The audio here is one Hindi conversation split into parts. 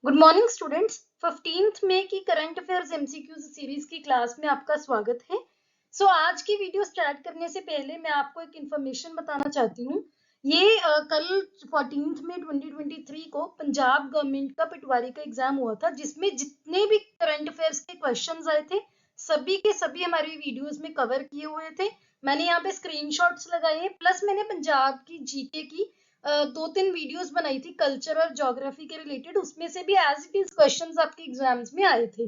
Good morning students. 15 मई की करंट अफेयर्स एमसीक्यूज सीरीज की क्लास में आपका स्वागत है। आज की वीडियो स्टार्ट करने से पहले मैं आपको एक इंफॉर्मेशन बताना चाहती हूँ। ये कल 14 मई 2023 को पंजाब गवर्नमेंट का पटवारी का एग्जाम हुआ था, जिसमें जितने भी करंट अफेयर्स के क्वेश्चंस आए थे सभी के सभी हमारी वीडियोस में कवर किए हुए थे। मैंने यहाँ पे स्क्रीनशॉट्स लगाए हैं, प्लस मैंने पंजाब की जीके की 2-3 वीडियोस बनाई थी कल्चर और ज्योग्राफी के रिलेटेड, उसमें से भी एज इट इज क्वेश्चंस आपके एग्जाम्स में आए थे।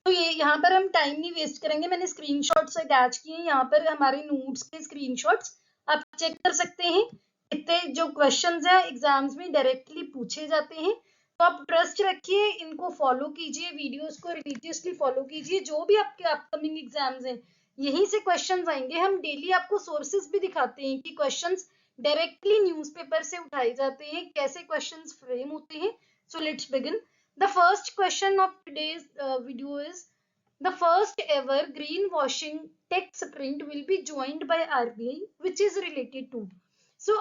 तो ये यहाँ पर हम टाइम नहीं वेस्ट करेंगे, मैंने स्क्रीनशॉट्स अटैच किए हैं यहाँ पर, हमारे नोट्स के स्क्रीनशॉट्स आप चेक कर सकते हैं। इतने जो क्वेश्चंस हैं एग्जाम्स में डायरेक्टली पूछे जाते हैं, तो आप ट्रस्ट रखिए, इनको फॉलो कीजिए, वीडियोस को रिलीजियसली फॉलो कीजिए। जो भी आपके अपकमिंग एग्जाम्स हैं यहीं से क्वेश्चंस आएंगे। हम डेली आपको सोर्सेज भी दिखाते हैं कि क्वेश्चंस डायरेक्टली न्यूज़पेपर से उठाए जाते हैं, कैसे क्वेश्चंस फ्रेम होते हैं। So let's begin. The first question of today's video is the first ever green washing techsprint will be joined by RBI which is related to.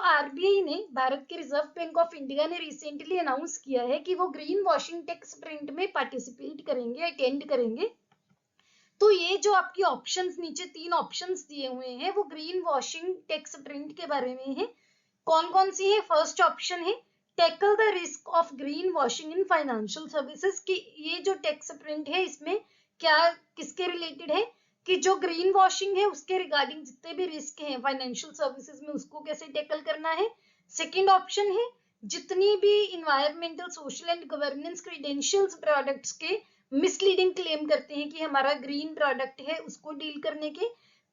RBI ने, भारत के रिजर्व बैंक ऑफ इंडिया ने रिसेंटली अनाउंस किया है कि वो ग्रीन वॉशिंग टेक्स प्रिंट में पार्टिसिपेट करेंगे, अटेंड करेंगे। तो ये जो आपकी ऑप्शंस नीचे 3 ऑप्शंस दिए हुए हैं वो ग्रीन वॉशिंग टेक्स प्रिंट के बारे में है। कौन कौन सी है? फर्स्ट ऑप्शन है tackle the risk of green washing in financial services, कि ये जो टैक्स प्रिंट है इसमें क्या किसके रिलेटेड है कि जो ग्रीन वॉशिंग है उसके रिगार्डिंग जितने भी रिस्क हैं फाइनेंशियल सर्विसेज में उसको कैसे टैकल करना है। सेकंड ऑप्शन है जितनी भी environmental social and governance credentials products के मिसलीडिंग क्लेम करते हैं कि हमारा ग्रीन प्रोडक्ट है उसको डील करने के।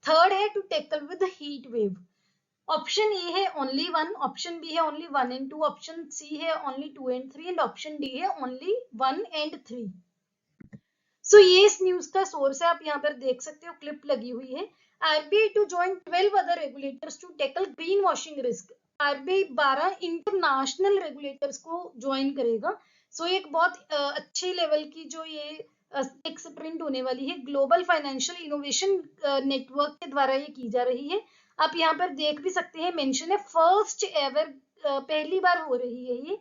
थर्ड है to tackle with heat wave. Option A है ओनली वन, ऑप्शन बी है ओनली 1 एंड 2, ऑप्शन सी है only 2 and 3 and option D है ओनली 1 एंड 3। ये इस न्यूज का सोर्स है, आप यहाँ पर देख सकते हो, क्लिप लगी हुई है। RBI to join 12 other regulators to tackle green washing risk. RBI 12 international regulators को ज्वाइन करेगा। एक बहुत अच्छे लेवल की जो ये टैक्स प्रिंट होने वाली है, ग्लोबल फाइनेंशियल इनोवेशन नेटवर्क के द्वारा ये की जा रही है। आप यहाँ पर देख भी सकते हैं, मेंशन है फर्स्ट एवर, पहली बार हो रही है ये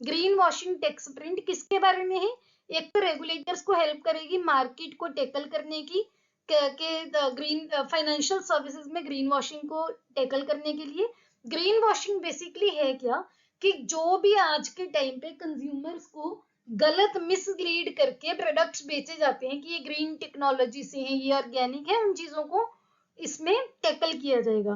ग्रीन वॉशिंग टैक्स प्रिंट। किसके बारे में है? एक तो रेगुलेटर्स को हेल्प करेगी मार्केट को टैकल करने की, के ग्रीन फाइनेंशियल सर्विसेज में ग्रीन वॉशिंग को टैकल करने के लिए। ग्रीन वॉशिंग बेसिकली है क्या कि जो भी आज के टाइम पे कंज्यूमर्स को गलत मिसलीड करके प्रोडक्ट्स बेचे जाते हैं कि ये ग्रीन टेक्नोलॉजी से हैं, ये ऑर्गेनिक है, उन चीजों को इसमें टैकल किया जाएगा।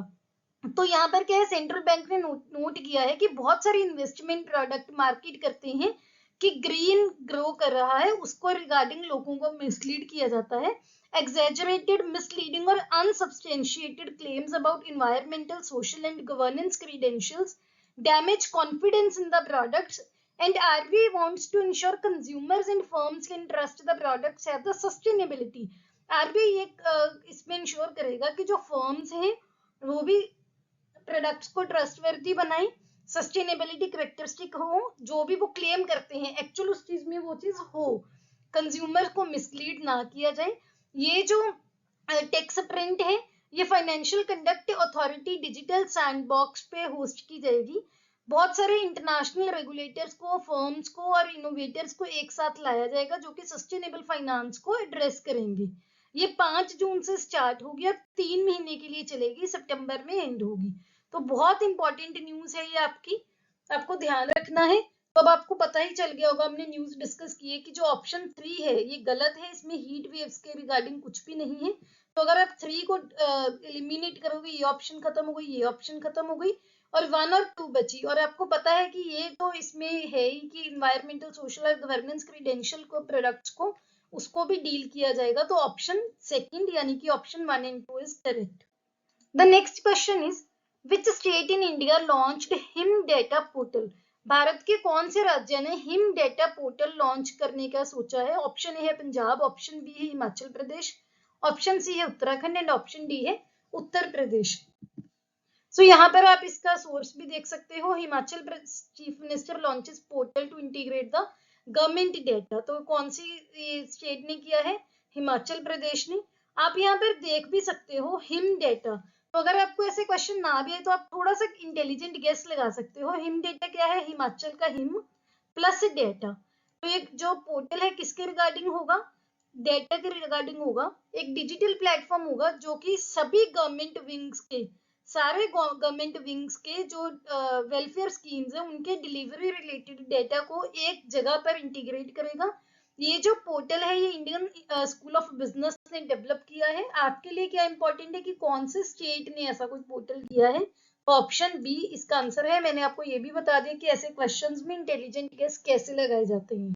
तो यहाँ पर क्या है, सेंट्रल बैंक ने नोट किया है कि बहुत सारे इन्वेस्टमेंट प्रोडक्ट मार्केट करते हैं कि ग्रीन ग्रो कर रहा है, उसको रिगार्डिंग लोगों को मिसलीड किया जाता है। एग्जेजरेटेड, मिसलीडिंग और unsubstantiated claims about environmental social and governance credentials damage confidence in the products and RBI wants to ensure consumers and firms can trust the products have the sustainability। RBI एक इसमें इंश्योर करेगा कि जो फर्म्स हैं वो भी प्रोडक्ट्स को ट्रस्टवर्दी बनाए, सस्टेनेबिलिटी करेक्टरिस्टिक हो, जो भी वो क्लेम करते हैं एक्चुअल उस चीज में वो चीज हो, कंज्यूमर को मिसलीड ना किया जाए। ये जो टैक्स प्रिंट है ये financial conduct authority digital sandbox पे होस्ट की जाएगी। बहुत सारे इंटरनेशनल रेगुलेटर्स को, फर्म्स को और इनोवेटर्स को एक साथ लाया जाएगा जो कि सस्टेनेबल फाइनेंस को एड्रेस करेंगे। ये 5 जून से स्टार्ट होगी और 3 महीने के लिए चलेगी, सितंबर में एंड होगी। तो बहुत इंपॉर्टेंट न्यूज है ये आपकी, आपको ध्यान रखना है। तो अब आपको पता ही चल गया होगा, हमने न्यूज डिस्कस की है कि जो ऑप्शन 3 है ये गलत है, इसमें हीट वेव्स के रिगार्डिंग कुछ भी नहीं है। तो अगर आप 3 को एलिमिनेट करोगे, ये ऑप्शन खत्म हो गई, ये ऑप्शन खत्म हो गई और 1 और 2 बची। और आपको पता है कि ये तो इसमें है ही कि इन्वायरमेंटल सोशल और गवर्नेंस क्रीडेंशियल को, प्रोडक्ट्स को, उसको भी डील किया जाएगा। तो ऑप्शन सेकंड यानी कि option 1 and 2 is correct. The next question is which state in India launched him data portal. Bharat के कौन से राज्य ने हिम डेटा पोर्टल लॉन्च करने का सोचा है? ऑप्शन ए है पंजाब, ऑप्शन बी है हिमाचल प्रदेश, ऑप्शन सी है उत्तराखंड एंड ऑप्शन डी है उत्तर प्रदेश। यहाँ पर आप इसका सोर्स भी देख सकते हो, Himachal chief minister launches portal to integrate the government data. तो कौन सी स्टेट ने किया है? हिमाचल प्रदेश ने। आप यहाँ पर देख भी सकते हो हिम डेटा। तो अगर आपको ऐसे क्वेश्चन ना भी है तो आप थोड़ा सा इंटेलिजेंट गेस लगा सकते हो। हिम डेटा क्या है? हिमाचल का हिम प्लस डेटा। तो एक जो पोर्टल है किसके रिगार्डिंग होगा, डेटा के रिगार्डिंग होगा। एक डिजिटल प्लेटफॉर्म होगा जो कि सभी गवर्नमेंट विंग्स के, सारे गवर्नमेंट विंग्स के जो वेलफेयर स्कीम्स है उनके डिलीवरी रिलेटेड डेटा को एक जगह पर इंटीग्रेट करेगा। ये जो पोर्टल है ये इंडियन स्कूल ऑफ बिजनेस ने डेवलप किया है। आपके लिए क्या इंपॉर्टेंट है कि कौन से स्टेट ने ऐसा कुछ पोर्टल किया है, ऑप्शन बी इसका आंसर है। मैंने आपको ये भी बता दिया कि ऐसे क्वेश्चंस में इंटेलिजेंट गेस कैसे लगाए जाते हैं।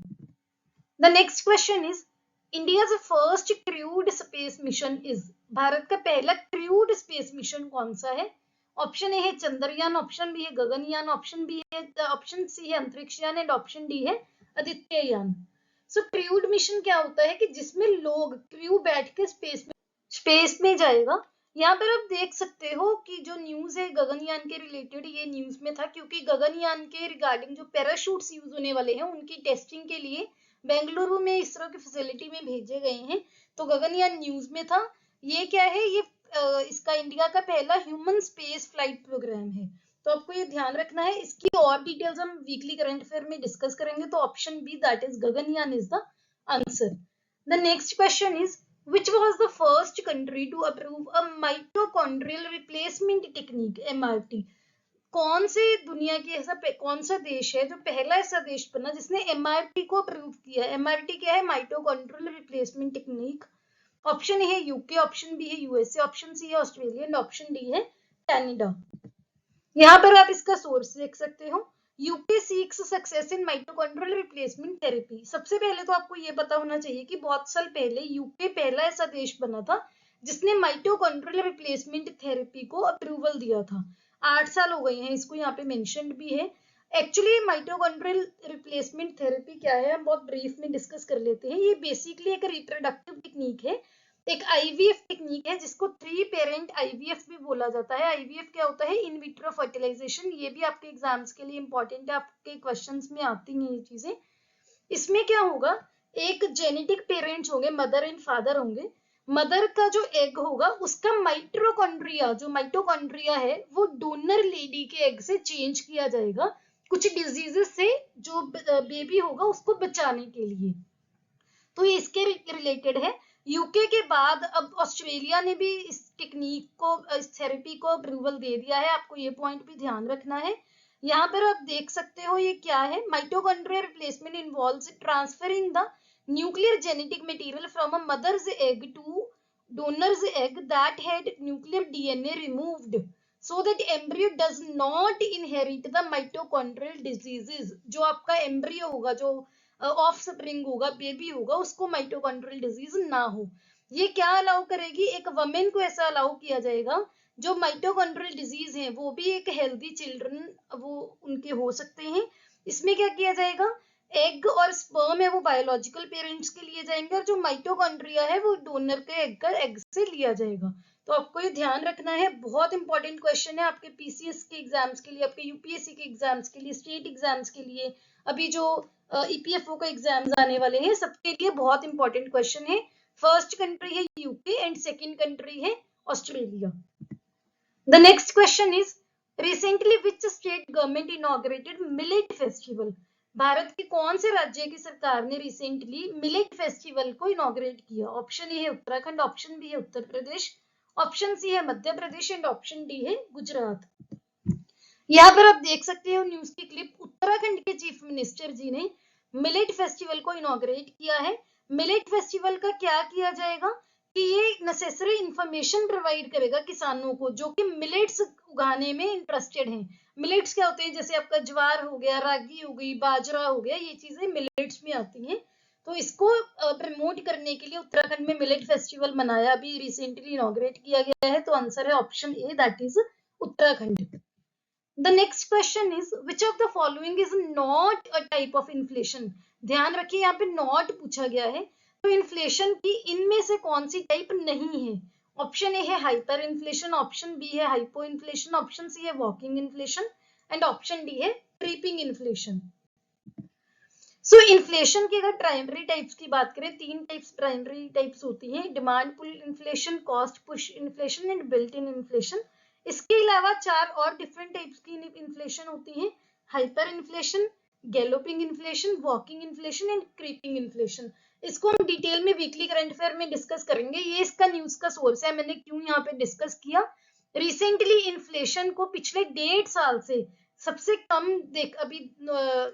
The next question is India's first crude space mission is, Bharat का पहला क्रूड स्पेस मिशन कौन सा है। ऑप्शन ए है चंद्रयान, ऑप्शन बी है गगनयान, ऑप्शन सी है अंतरिक्षयान एंड ऑप्शन डी है आदित्ययान। सो क्रूड मिशन क्या होता है कि जिसमें लोग, क्रू बैठ के स्पेस में जाएगा। यहाँ पर आप देख सकते हो कि जो न्यूज है गगनयान के रिलेटेड ये न्यूज में था, क्योंकि गगनयान के रिगार्डिंग जो पैराशूट्स यूज होने वाले हैं उनकी टेस्टिंग के लिए बेंगलुरु में इसरो की फैसिलिटी में भेजे गए हैं। तो गगनयान न्यूज में था। ये क्या है, ये इसका इंडिया का पहला ह्यूमन स्पेस फ्लाइट प्रोग्राम है। तो आपको ये ध्यान रखना है। इसकी और डिटेल्स हम वीकली करंट अफेयर में डिस्कस करेंगे। तो option B that is Gaganyaan is the answer. The next question is which was the first country to approve a mitochondrial replacement technique MRT। कौन से दुनिया की ऐसा कौन सा देश है जो पहला ऐसा देश बना जिसने MRT को अप्रूव किया। MRT क्या है, mitochondrial replacement technique. Option A है यूके, ऑप्शन बी है यूएसए, ऑप्शन सी है ऑस्ट्रेलिया एंड ऑप्शन डी है कनाडा। यहाँ पर आप इसका सोर्स देख सकते हो, यूके सीक्स success in mitochondrial replacement therapy. सबसे पहले तो आपको ये पता होना चाहिए कि बहुत साल पहले यूके पहला ऐसा देश बना था जिसने माइटोकॉन्ड्रियल रिप्लेसमेंट थेरेपी को अप्रूवल दिया था। 8 साल हो गए हैं इसको, यहाँ पे मेंशन्ड भी है। एक्चुअली माइटोकॉन्ड्रियल रिप्लेसमेंट थेरेपी क्या है हम बहुत ब्रीफ में डिस्कस कर लेते हैं। ये बेसिकली एक रिप्रोडक्टिव टेक्निक है, एक आईवीएफ टेक्निक है जिसको 3 पेरेंट आईवीएफ भी बोला जाता है। आईवीएफ क्या होता है, इन विट्रो फर्टिलाइजेशन। ये भी आपके एग्जाम्स के लिए इंपॉर्टेंट है, आपके क्वेश्चंस में आती हैं ये चीजें। इसमें क्या होगा, एक जेनेटिक पेरेंट्स होंगे, मदर एंड फादर होंगे। मदर का जो एग होगा उसका माइटोकॉन्ड्रिया, जो माइटोकॉन्ड्रिया है वो डोनर लेडी के एग से चेंज किया जाएगा कुछ डिजीजेस से जो बेबी होगा उसको बचाने के लिए। तो ये इसके रिलेटेड है। यूके के बाद अब ऑस्ट्रेलिया ने भी इस टेक्निक को, इस थेरेपी को अप्रूवल दे दिया है। आपको ये पॉइंट भी ध्यान रखना है। यहाँ पर आप देख सकते हो ये क्या है, mitochondrial replacement involves transferring the nuclear genetic material from a mother's egg to donor's egg that had nuclear DNA removed so that embryo does not inherit the mitochondrial diseases। जो आपका एम्ब्रियो होगा, जो ऑफ स्प्रिंग होगा, बेबी होगा, उसको माइटोकॉन्ड्रियल डिजीज ना हो। ये क्या अलाउ करेगी, एक वमेन को ऐसा अलाउ किया जाएगा जो माइटोकॉन्ड्रियल डिजीज है वो भी एक हेल्दी चिल्ड्रन वो उनके हो सकते हैं। इसमें क्या किया जाएगा, एग और स्पर्म है वो बायोलॉजिकल पेरेंट्स के लिए जाएंगे और जो माइटोकॉन्ड्रिया है वो डोनर के एग से लिया जाएगा। तो आपको ये ध्यान रखना है, बहुत इंपॉर्टेंट क्वेश्चन है आपके पीसीएस के एग्जाम्स के लिए, आपके यूपीएससी के एग्जाम्स के लिए, स्टेट एग्जाम्स के लिए, अभी जो ईपीएफओ का एग्जाम्स आने वाले हैं सबके लिए बहुत इंपॉर्टेंट क्वेश्चन है। फर्स्ट कंट्री है यूके एंड सेकंड कंट्री है Australia. The next question is recently which state government inaugurated millet festival. Bharat के कौन से राज्य की सरकार ने रिसेंटली मिलेट फेस्टिवल को इनॉग्रेट किया। ऑप्शन ए है उत्तराखंड, ऑप्शन बी है उत्तर प्रदेश, ऑप्शन सी है Madhya Pradesh and option D है गुजरात। यहाँ पर आप देख सकते हो न्यूज की क्लिप, उत्तराखंड के चीफ मिनिस्टर जी ने मिलेट फेस्टिवल को इनॉग्रेट किया है। मिलेट फेस्टिवल का क्या किया जाएगा कि ये नेसेसरी इंफॉर्मेशन प्रोवाइड करेगा किसानों को जो कि मिलेट्स उगाने में इंटरेस्टेड हैं। मिलेट्स क्या होते हैं, जैसे आपका ज्वार हो गया, रागी हो गई, बाजरा हो गया, ये चीजें मिलेट्स में आती हैं। तो इसको प्रमोट करने के लिए उत्तराखंड में मिलेट फेस्टिवल मनाया, अभी रिसेंटली इनॉग्रेट किया गया है। तो आंसर है option A that is Uttarakhand. The next question is which of the following is not a type of inflation। ध्यान रखिए यहाँ पे not पूछा गया है, तो इन्फ्लेशन की इनमें से कौन सी टाइप नहीं है। ऑप्शन ए है हाइपर इन्फ्लेशन, ऑप्शन बी है हाइपो इन्फ्लेशन, ऑप्शन सी है walking inflation and option D है क्रीपिंग इन्फ्लेशन। सो इन्फ्लेशन की अगर प्राइमरी टाइप्स की बात करें, 3 टाइप्स प्राइमरी टाइप्स होती हैं, demand pull inflation, cost push inflation and built in inflation. इसके अलावा 4 और डिफरेंट टाइप्स की इन्फ्लेशन होती है, hyper inflation, galloping inflation, walking inflation and creeping inflation. इसको हम डिटेल में वीकली करंट अफेयर में डिस्कस करेंगे। ये इसका न्यूज का सोर्स है, मैंने क्यों यहाँ पे डिस्कस किया। रिसेंटली इन्फ्लेशन को पिछले 1.5 साल से सबसे कम अभी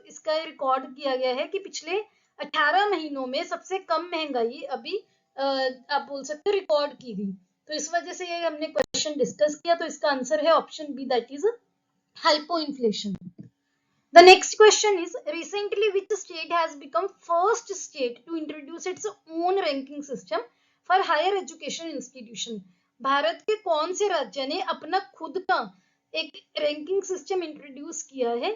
इसका रिकॉर्ड किया गया है कि पिछले 18 महीनों में सबसे कम महंगाई अभी आप बोल सकते हो रिकॉर्ड की गई। तो इस वजह से ये हमने क्वेश्चन डिस्कस किया। तो इसका आंसर है option B, that is hypo inflation. The next question is, recently which state has become first state to introduce its own ranking system for higher education institution? Bharat के कौन से राज्य ने अपना खुद का एक रैंकिंग सिस्टम इंट्रोड्यूस किया है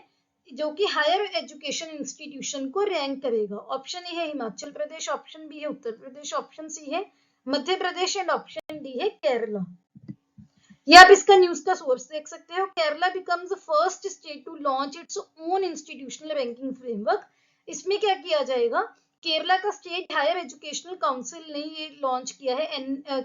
जो कि हायर एजुकेशन इंस्टीट्यूशन को रैंक करेगा? ऑप्शन ए है हिमाचल प्रदेश, ऑप्शन बी है उत्तर प्रदेश, ऑप्शन सी है Madhya Pradesh and option D है केरला। ये आप इसका न्यूज का सोर्स देख सकते हो। Kerala becomes the first state to launch its own institutional ranking framework. इसमें क्या किया जाएगा, केरला का स्टेट हायर एजुकेशनल काउंसिल ने ये लॉन्च किया है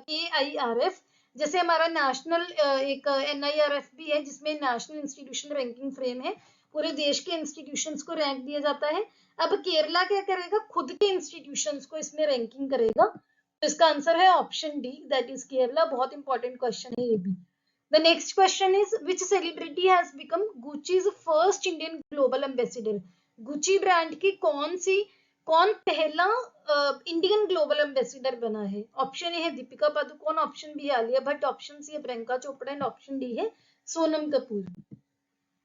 KIRF, जैसे हमारा नेशनल एक NIRF भी है जिसमें नेशनल इंस्टीट्यूशनल रैंकिंग फ्रेम है, पूरे देश के इंस्टीट्यूशंस को रैंक दिया जाता है। अब केरला क्या करेगा, खुद के इंस्टीट्यूशंस को इसमें रैंकिंग करेगा। तो इसका आंसर है option D, that is Kerala. बहुत इंपॉर्टेंट क्वेश्चन है ये भी। The next question is, which celebrity has become Gucci's first Indian global ambassador? Gucci brand की कौन पहला इंडियन ग्लोबल एम्बेसडर बना है? ऑप्शन ए है दीपिका पादुकोण, ऑप्शन बी है आलिया भट्ट, ऑप्शन सी है Priyanka Chopra and option D है सोनम कपूर।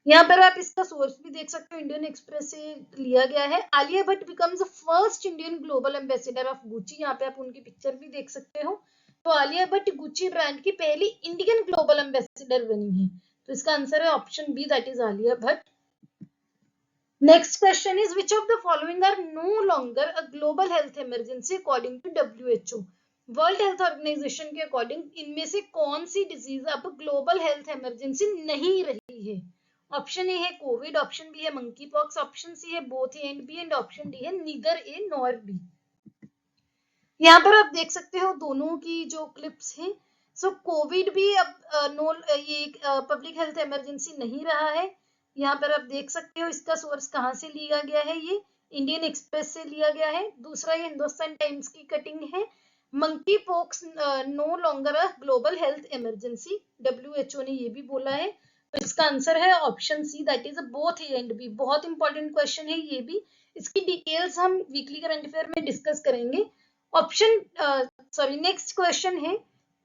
यहाँ पर आप इसका सोर्स भी देख सकते हो, इंडियन एक्सप्रेस से लिया गया है। Alia Bhatt becomes first Indian global ambassador of Gucci. यहाँ पे आप उनकी पिक्चर भी देख सकते हो। तो आलिया भट्ट गुची ब्रांड की पहली इंडियन ग्लोबल एम्बेसडर बनी है। तो इसका आंसर है option B, that is Alia Bhatt. Next question is, which of the following are no longer a global health emergency according to WHO? World Health Organization के अकॉर्डिंग इनमें से कौन सी डिजीज अब ग्लोबल हेल्थ इमरजेंसी नहीं रही है? ऑप्शन ए है कोविड, ऑप्शन बी है मंकी पॉक्स, ऑप्शन सी है both A and B and option D है नीदर ए नॉर बी। यहाँ पर आप देख सकते हो दोनों की जो क्लिप्स हैं। सो कोविड भी अब ये पब्लिक हेल्थ इमरजेंसी नहीं रहा है। यहाँ पर आप देख सकते हो इसका सोर्स कहाँ से लिया गया है, ये इंडियन एक्सप्रेस से लिया गया है। दूसरा ये हिंदुस्तान टाइम्स की कटिंग है। Monkey pox no longer a global health emergency, WHO ने ये भी बोला है। तो इसका आंसर है option C, that is both A and B. बहुत इंपॉर्टेंट क्वेश्चन है ये भी, इसकी डिटेल्स हम वीकली करंट अफेयर में डिस्कस करेंगे। नेक्स्ट क्वेश्चन है,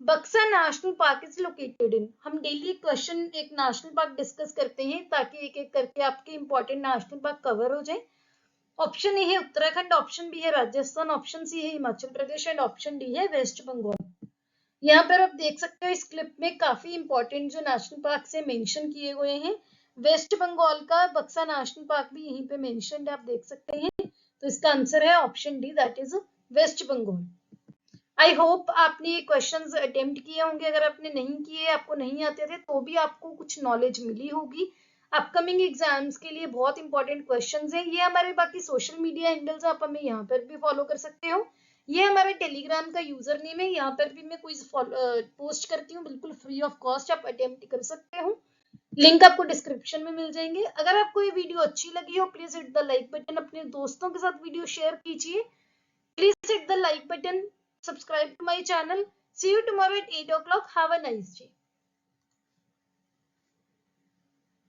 Buxa national park is located in. हम डेली क्वेश्चन एक नेशनल पार्क डिस्कस करते हैं ताकि एक एक करके आपके इंपॉर्टेंट नेशनल पार्क कवर हो जाए। ऑप्शन ए है उत्तराखंड, ऑप्शन बी है राजस्थान, ऑप्शन सी है Himachal Pradesh and option D है वेस्ट बंगाल। यहाँ पर आप देख सकते हो इस क्लिप में काफी इंपॉर्टेंट जो नेशनल पार्क से मेंशन किए हुए हैं। वेस्ट बंगाल का बक्सा नेशनल पार्क भी यहीं पे मेंशन्ड है, आप देख सकते हैं। तो इसका आंसर है option D, that is West Bengal. I hope आपने ये क्वेश्चंस अटेम्प्ट किए होंगे। अगर आपने नहीं किए, आपको नहीं आते थे, तो भी आपको कुछ नॉलेज मिली होगी। अपकमिंग एग्जाम्स के लिए बहुत इंपॉर्टेंट क्वेश्चंस हैं। ये हमारे बाकी सोशल मीडिया हैंडल्स आप हमें यहाँ पर भी फॉलो कर सकते हो। ये हमारा टेलीग्राम का यूजर नेम है, यहाँ पर भी मैं क्विज पोस्ट करती हूँ बिल्कुल फ्री ऑफ कॉस्ट, आप अटेम्प्ट कर सकते हो। लिंक आपको डिस्क्रिप्शन में मिल जाएंगे। अगर आपको ये वीडियो अच्छी लगी हो, please hit the like button, अपने दोस्तों के साथ वीडियो शेयर कीजिए। Please hit the like button, subscribe to my channel. See you tomorrow at 8 o'clock. Have a nice day.